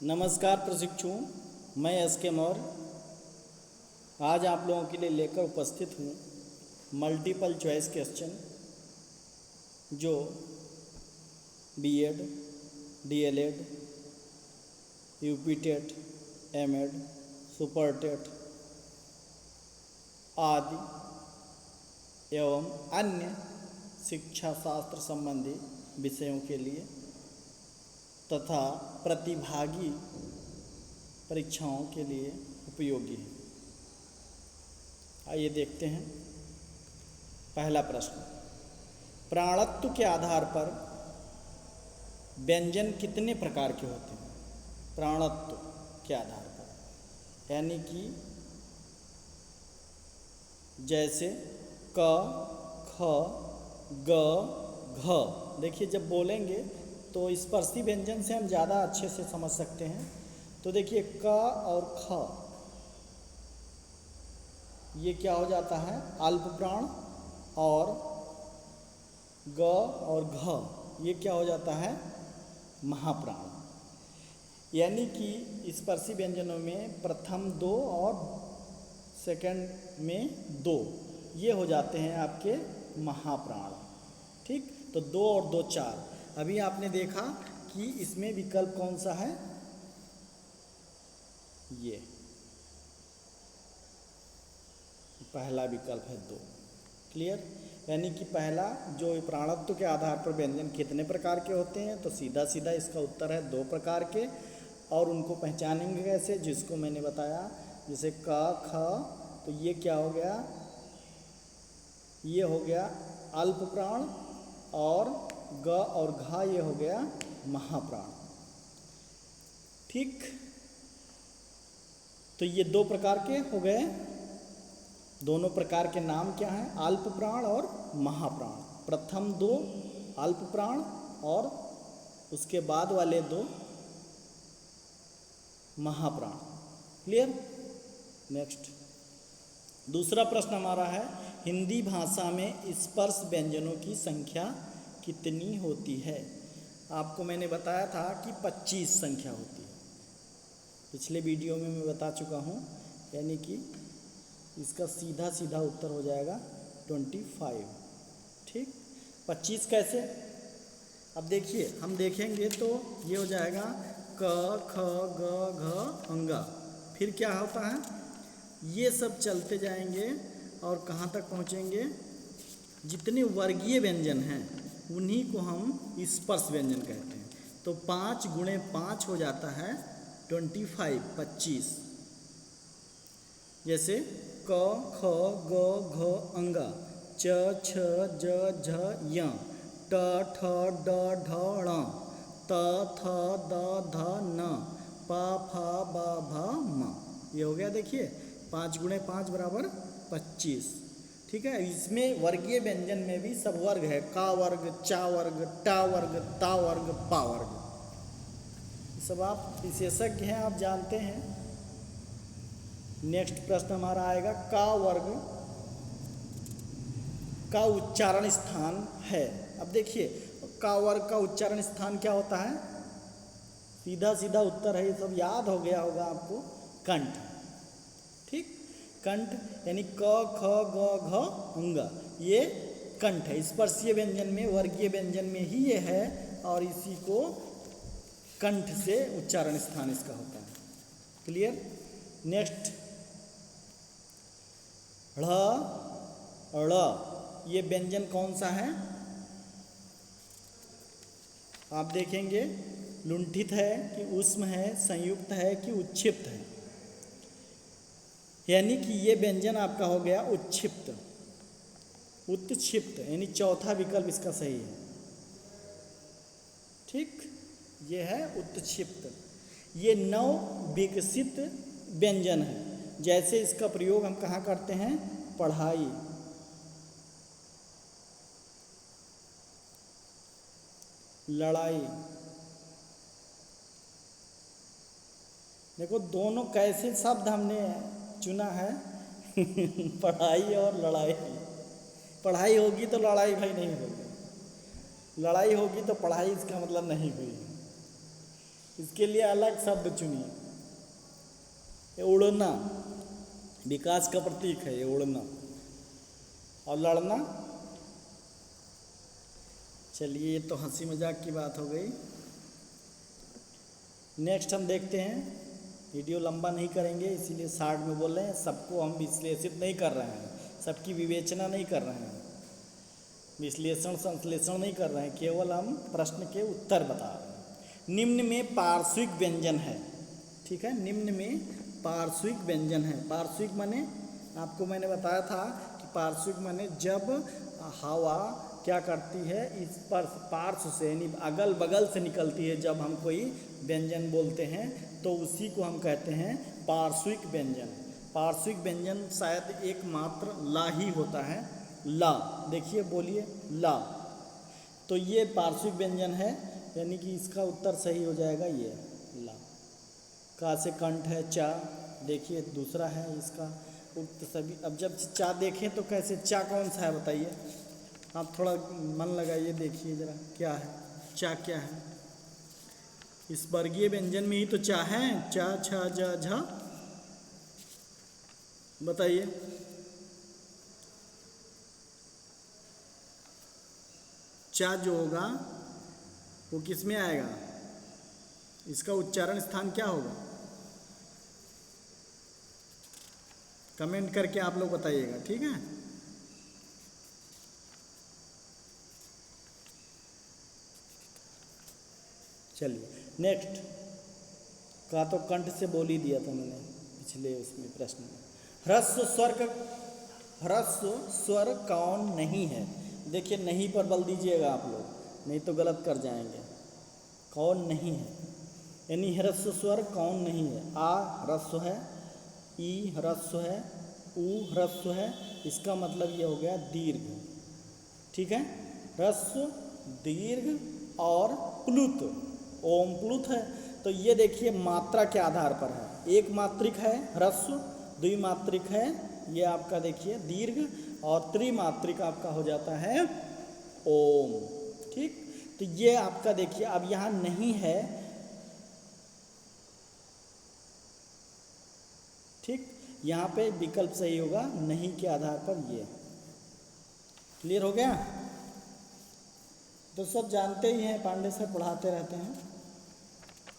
नमस्कार प्रशिक्षुओं, मैं एस के मौर्य आज आप लोगों के लिए लेकर उपस्थित हूँ मल्टीपल चॉइस क्वेश्चन जो BEd, DElEd, UP TET, MEd, super TET आदि एवं अन्य शिक्षा शास्त्र संबंधी विषयों के लिए तथा प्रतिभागी परीक्षाओं के लिए उपयोगी है। आइए देखते हैं। पहला प्रश्न, प्राणत्व के आधार पर व्यंजन कितने प्रकार के होते हैं? प्राणत्व के आधार पर यानी कि जैसे क, ख, ग, घ। देखिए जब बोलेंगे तो स्पर्शी व्यंजन से हम ज़्यादा अच्छे से समझ सकते हैं। तो देखिए क और ख ये क्या हो जाता है? अल्प प्राण। और ग और घ ये क्या हो जाता है? महाप्राण। यानी कि स्पर्शी व्यंजनों में प्रथम दो और सेकंड में दो ये हो जाते हैं आपके महाप्राण। ठीक, तो दो और दो चार। अभी आपने देखा कि इसमें विकल्प कौन सा है? ये पहला विकल्प है दो। क्लियर? यानी कि पहला जो प्राणत्व के आधार पर व्यंजन कितने प्रकार के होते हैं, तो सीधा सीधा इसका उत्तर है दो प्रकार के। और उनको पहचानेंगे कैसे? जिसको मैंने बताया, जैसे क, ख, तो ये क्या हो गया? ये हो गया अल्प प्राण। और ग और घ ये हो गया महाप्राण। ठीक, तो ये दो प्रकार के हो गए। दोनों प्रकार के नाम क्या हैं? अल्प प्राण और महाप्राण। प्रथम दो अल्प प्राण और उसके बाद वाले दो महाप्राण। क्लियर? नेक्स्ट, दूसरा प्रश्न हमारा है, हिंदी भाषा में स्पर्श व्यंजनों की संख्या कितनी होती है? आपको मैंने बताया था कि 25 संख्या होती है। पिछले वीडियो में मैं बता चुका हूँ। यानी कि इसका सीधा सीधा उत्तर हो जाएगा 25। ठीक, 25 कैसे? अब देखिए हम देखेंगे तो ये हो जाएगा क, ख, ग, घ, अंगा। फिर क्या होता है? ये सब चलते जाएंगे और कहाँ तक पहुँचेंगे? जितने वर्गीय व्यंजन हैं उन्हीं को हम स्पर्श व्यंजन कहते हैं। तो 5 गुणे 5 हो जाता है 25। जैसे क, ख, ग, घ, अंगा, च, छ, ज, झ, य, ट, ठ, ड, ढ, ण, त, थ, द, ध, न, प, फ, ब, भ, म। ये हो गया। देखिए 5 गुणे 5 बराबर 25। ठीक है, इसमें वर्गीय व्यंजन में भी सब वर्ग है। का वर्ग, चा वर्ग, टा वर्ग, ता वर्ग, पा वर्ग। सब आप विशेषज्ञ हैं, आप जानते हैं। नेक्स्ट प्रश्न हमारा आएगा, का वर्ग का उच्चारण स्थान है। अब देखिए का वर्ग का उच्चारण स्थान क्या होता है? सीधा सीधा उत्तर है, ये सब याद हो गया होगा आपको, कंठ। ठीक, कंठ यानी क, ख, ग, घ, अंगा ये कंठ है। स्पर्शीय व्यंजन में, वर्गीय व्यंजन में ही ये है और इसी को कंठ से उच्चारण स्थान इसका होता है। क्लियर? नेक्स्ट, ढ़, ड़ ये व्यंजन कौन सा है? आप देखेंगे लुंठित है कि ऊष्म है, संयुक्त है कि उच्छिप्त है। यानी कि ये व्यंजन आपका हो गया उच्छिप्त, उत्क्षिप्त, यानी चौथा विकल्प इसका सही है। ठीक, ये है उत्क्षिप्त। ये नव विकसित व्यंजन है। जैसे इसका प्रयोग हम कहाँ करते हैं? पढ़ाई, लड़ाई। देखो दोनों कैसे शब्द हमने चुना है पढ़ाई और लड़ाई। पढ़ाई होगी तो लड़ाई भाई नहीं होगी, लड़ाई होगी तो पढ़ाई, इसका मतलब नहीं हुई। इसके लिए अलग शब्द चुनिए। ये उड़ना विकास का प्रतीक है, ये उड़ना। और लड़ना, चलिए ये तो हंसी मजाक की बात हो गई। नेक्स्ट हम देखते हैं, वीडियो लंबा नहीं करेंगे इसीलिए शार्ट में बोल रहे हैं। सबको हम विश्लेषित नहीं कर रहे हैं, सबकी विवेचना नहीं कर रहे हैं, विश्लेषण संश्लेषण नहीं कर रहे हैं, केवल हम प्रश्न के उत्तर बता रहे हैं। निम्न में पार्श्विक व्यंजन है, ठीक है, निम्न में पार्श्विक व्यंजन है। पार्श्विक माने, आपको मैंने बताया था कि पार्श्विक माने जब हवा क्या करती है, इस पर पार्श्व से यानी अगल बगल से निकलती है। जब हम कोई व्यंजन बोलते हैं तो उसी को हम कहते हैं पार्श्विक व्यंजन। पार्श्विक व्यंजन शायद एकमात्र ला ही होता है, ला। देखिए बोलिए ला, तो ये पार्श्विक व्यंजन है, यानी कि इसका उत्तर सही हो जाएगा ये ला। का से कंठ है चा, देखिए दूसरा है इसका उक्त सभी। अब जब चा देखें तो कैसे, चा कौन सा है बताइए, आप थोड़ा मन लगाइए, देखिए जरा क्या है, चा क्या है। इस वर्गीय व्यंजन में ही तो चा है, चा छा जा झा, बताइए। चा जो होगा वो किस में आएगा, इसका उच्चारण स्थान क्या होगा, कमेंट करके आप लोग बताइएगा, ठीक है। चलिए नेक्स्ट का तो कंठ से बोल ही दिया था मैंने पिछले उसमें प्रश्न में। ह्रस्व स्वर कौन नहीं है, देखिए नहीं पर बल दीजिएगा आप लोग, नहीं तो गलत कर जाएंगे। कौन नहीं है यानी ह्रस्व स्वर कौन नहीं है। आ ह्रस्व है, ई ह्रस्व है, ऊ ह्रस्व है, इसका मतलब ये हो गया दीर्घ, ठीक है। ह्रस्व, दीर्घ और प्लुत, ओम प्लुत है। तो ये देखिए मात्रा के आधार पर है, एक मात्रिक है ह्रस्व, द्विमात्रिक है ये आपका देखिए दीर्घ, और त्रिमात्रिक आपका हो जाता है ओम, ठीक। तो ये आपका देखिए अब यहाँ नहीं है, ठीक, यहाँ पे विकल्प सही होगा नहीं के आधार पर ये। क्लियर हो गया। तो सब जानते ही हैं, पांडे सर पढ़ाते रहते हैं,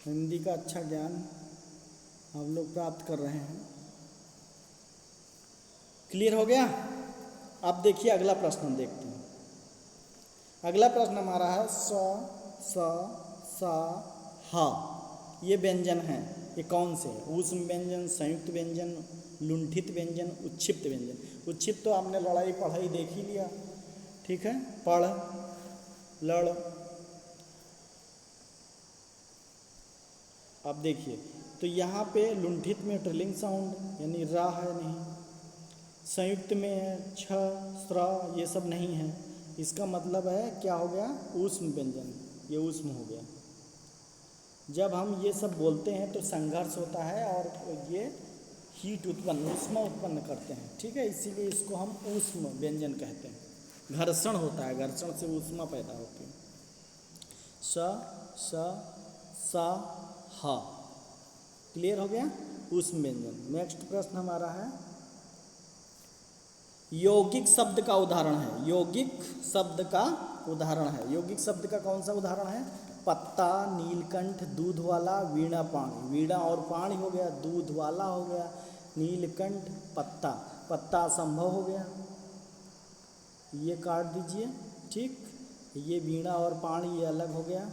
हिंदी का अच्छा ज्ञान हम लोग प्राप्त कर रहे हैं। क्लियर हो गया। अब देखिए अगला प्रश्न हम देखते हैं। अगला प्रश्न हमारा है स स सा हा, ये व्यंजन है, ये कौन से हैं। ऊष्म व्यंजन, संयुक्त व्यंजन, लुंठित व्यंजन, उच्छिप्त व्यंजन। उच्छिप्त तो आपने लड़ाई पढ़ाई देख ही लिया, ठीक है, पढ़ लड़। अब देखिए तो यहाँ पे लुंठित में ट्रिलिंग साउंड यानी रा है नहीं, संयुक्त में है छ स्रा, ये सब नहीं है। इसका मतलब है क्या हो गया, ऊष्म व्यंजन, ये ऊष्म हो गया। जब हम ये सब बोलते हैं तो संघर्ष होता है और ये हीट उत्पन्न, ऊष्मा उत्पन्न करते हैं, ठीक है, इसीलिए इसको हम ऊष्म व्यंजन कहते हैं। घर्षण होता है, घर्षण से ऊष्मा पैदा होती है। स स सा हा, क्लियर हो गया, ऊष्म व्यंजन। नेक्स्ट प्रश्न हमारा है यौगिक शब्द का उदाहरण है। यौगिक शब्द का उदाहरण है, यौगिक शब्द का कौन सा उदाहरण है। पत्ता, नीलकंठ, दूध वाला, वीणा पाणी। वीणा और पाणी हो गया, दूध वाला हो गया, नीलकंठ, पत्ता। पत्ता असंभव हो गया, ये काट दीजिए, ठीक। ये वीणा और पाणी ये अलग हो गया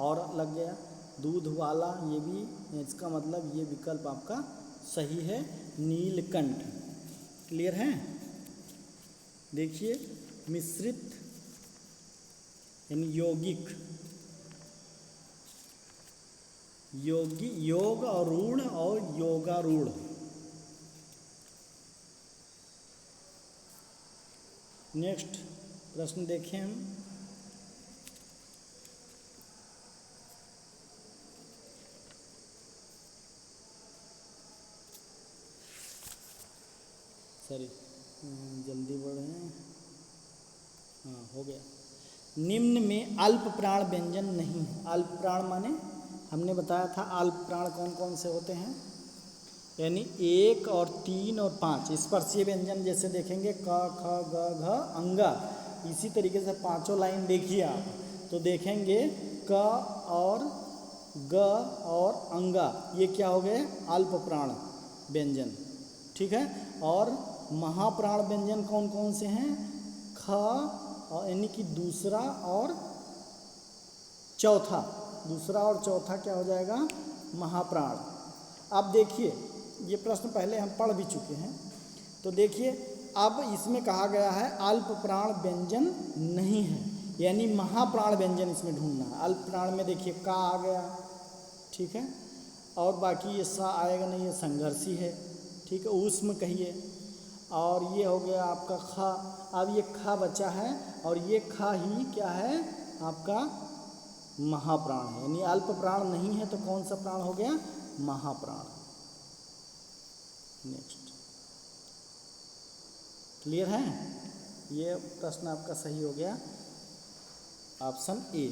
और लग गया, दूध वाला ये भी, इसका मतलब ये विकल्प आपका सही है, नीलकंठ। क्लियर है। देखिए मिश्रित यानी यौगिक, योगी, योग और रूढ़ और योगारूढ़। नेक्स्ट प्रश्न देखें हम। सॉरी जल्दी बढ़ रहे हैं, हाँ हो गया। निम्न में अल्प प्राण व्यंजन नहीं है। अल्प प्राण माने हमने बताया था अल्प प्राण कौन कौन से होते हैं, यानी 1 और 3 और 5 स्पर्शीय व्यंजन जैसे देखेंगे क ख ग घ अंगा, इसी तरीके से पांचों लाइन देखिए आप तो देखेंगे क और ग और अंगा ये क्या हो गए अल्प प्राण व्यंजन, ठीक है। और महाप्राण व्यंजन कौन कौन से हैं, ख और यानी कि दूसरा और चौथा क्या हो जाएगा महाप्राण। अब देखिए ये प्रश्न पहले हम पढ़ भी चुके हैं, तो देखिए अब इसमें कहा गया है अल्प प्राण व्यंजन नहीं है, यानी महाप्राण व्यंजन इसमें ढूंढना है। अल्प प्राण में देखिए का आ गया, ठीक है, और बाकी ये सा आएगा नहीं, ये संघर्षी है, ठीक है, ऊष्म कहिए, और ये हो गया आपका खा। अब ये खा बचा है और ये खा ही क्या है आपका महाप्राण है, यानी अल्प प्राण नहीं है तो कौन सा प्राण हो गया महाप्राण। नेक्स्ट, क्लियर है, ये प्रश्न आपका सही हो गया ऑप्शन ए।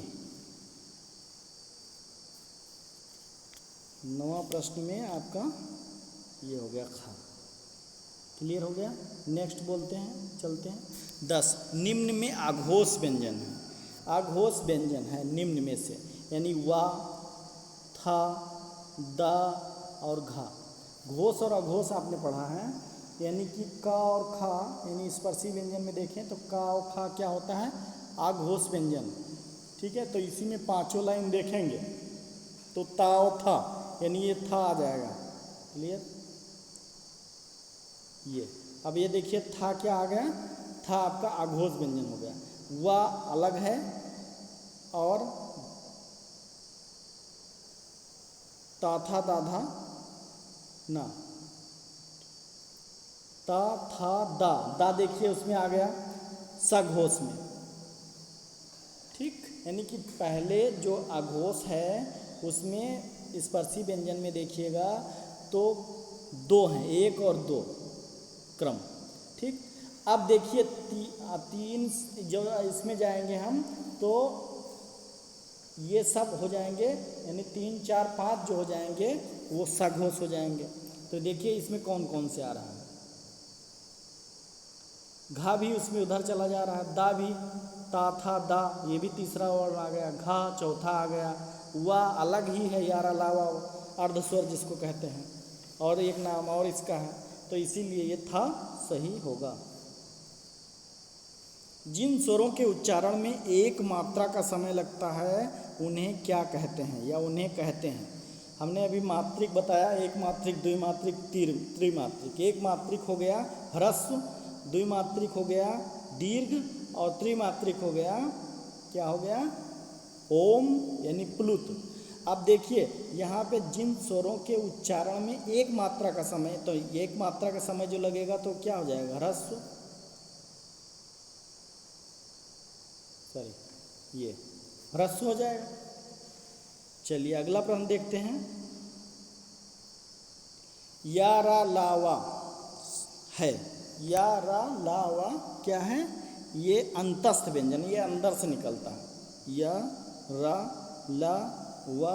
9वां प्रश्न में आपका ये हो गया खा, क्लियर हो गया। नेक्स्ट बोलते हैं, चलते हैं 10 निम्न में आघोष व्यंजन है। आघोष व्यंजन है निम्न में से, यानी वा था दा और घा। घोष और अघोष आपने पढ़ा है, यानी कि का और खा, यानी स्पर्शी व्यंजन में देखें तो का और खा क्या होता है आघोष व्यंजन, ठीक है। तो इसी में पांचों लाइन देखेंगे तो ता और था, यानी ये था आ जाएगा, क्लियर। ये अब ये देखिए था क्या आ गया, था आपका आघोष व्यंजन हो गया। वा अलग है और ता था दाधा ना, ता था दा देखिए उसमें आ गया सघोष में, ठीक। यानी कि पहले जो अघोष है उसमें स्पर्शी व्यंजन में देखिएगा तो 2 हैं, 1 और 2 क्रम, ठीक। अब देखिए 3 जो इसमें जाएंगे हम तो ये सब हो जाएंगे, यानी 3 4 5 जो हो जाएंगे वो सघोष हो जाएंगे। तो देखिए इसमें कौन कौन से आ रहा है, घा भी उसमें उधर चला जा रहा है, दा भी, ता था दा ये भी तीसरा वर्ड आ गया, घा चौथा आ गया, वा अलग ही है यार अलावा अर्धस्वर जिसको कहते हैं, और एक नाम और इसका है, तो इसीलिए ये था सही होगा। जिन स्वरों के उच्चारण में एक मात्रा का समय लगता है उन्हें क्या कहते हैं या उन्हें कहते हैं। हमने अभी मात्रिक बताया, एक मात्रिक, द्विमात्रिक, त्रिमात्रिक। एक मात्रिक हो गया ह्रस्व, द्विमात्रिक हो गया दीर्घ, और त्रिमात्रिक हो गया क्या हो गया ओम यानी प्लुत। अब देखिए यहाँ पे जिन स्वरों के उच्चारण में एक मात्रा का समय, तो एक मात्रा का समय जो लगेगा तो क्या हो जाएगा ह्रस्व, सॉरी ये ह्रस्व हो जाएगा। चलिए अगला प्रश्न देखते हैं। या रा लावा है, या रा लावा क्या है, ये अंतस्थ व्यंजन, ये अंदर से निकलता है। या रा ला वा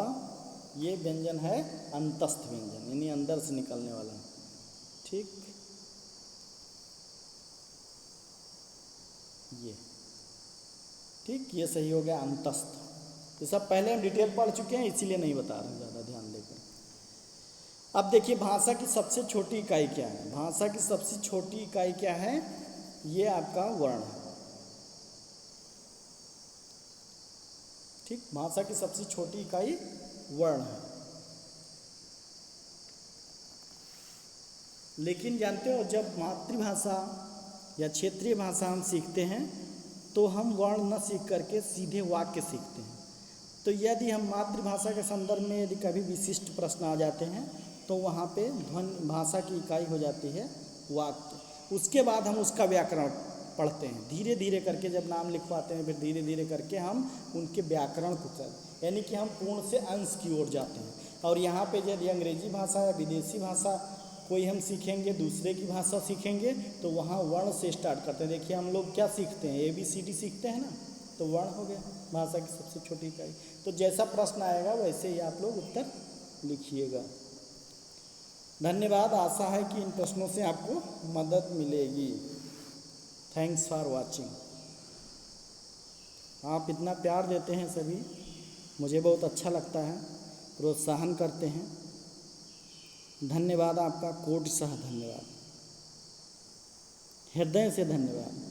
ये व्यंजन है अंतस्थ व्यंजन, यानी अंदर से निकलने वाला, ठीक। ये ठीक, ये सही हो गया अंतस्थ। ये सब पहले हम डिटेल पढ़ चुके हैं इसीलिए नहीं बता रहे हैं, ज़्यादा ध्यान देकर। अब देखिए भाषा की सबसे छोटी इकाई क्या है। भाषा की सबसे छोटी इकाई क्या है, ये आपका वर्ण है, ठीक। भाषा की सबसे छोटी इकाई वर्ण है। लेकिन जानते हो जब मातृभाषा या क्षेत्रीय भाषा हम सीखते हैं तो हम वर्ण न सीख करके सीधे वाक्य सीखते हैं। तो यदि हम मातृभाषा के संदर्भ में यदि कभी विशिष्ट प्रश्न आ जाते हैं तो वहाँ पे ध्वनि भाषा की इकाई हो जाती है वाक्य। उसके बाद हम उसका व्याकरण पढ़ते हैं, धीरे धीरे करके जब नाम लिखवाते हैं फिर धीरे धीरे करके हम उनके व्याकरण को यानी कि हम पूर्ण से अंश की ओर जाते हैं। और यहाँ पे यदि अंग्रेजी भाषा या विदेशी भाषा कोई हम सीखेंगे, दूसरे की भाषा सीखेंगे, तो वहाँ वर्ण से स्टार्ट करते हैं। देखिए हम लोग क्या सीखते हैं, ABCD सीखते हैं ना, तो वर्ण हो गया भाषा की सबसे छोटी इकाई। तो जैसा प्रश्न आएगा वैसे ही आप लोग उत्तर लिखिएगा। धन्यवाद, आशा है कि इन प्रश्नों से आपको मदद मिलेगी। Thanks for watching. आप इतना प्यार देते हैं सभी, मुझे बहुत अच्छा लगता है, प्रोत्साहन करते हैं। धन्यवाद आपका, कोटि सह धन्यवाद, हृदय से धन्यवाद।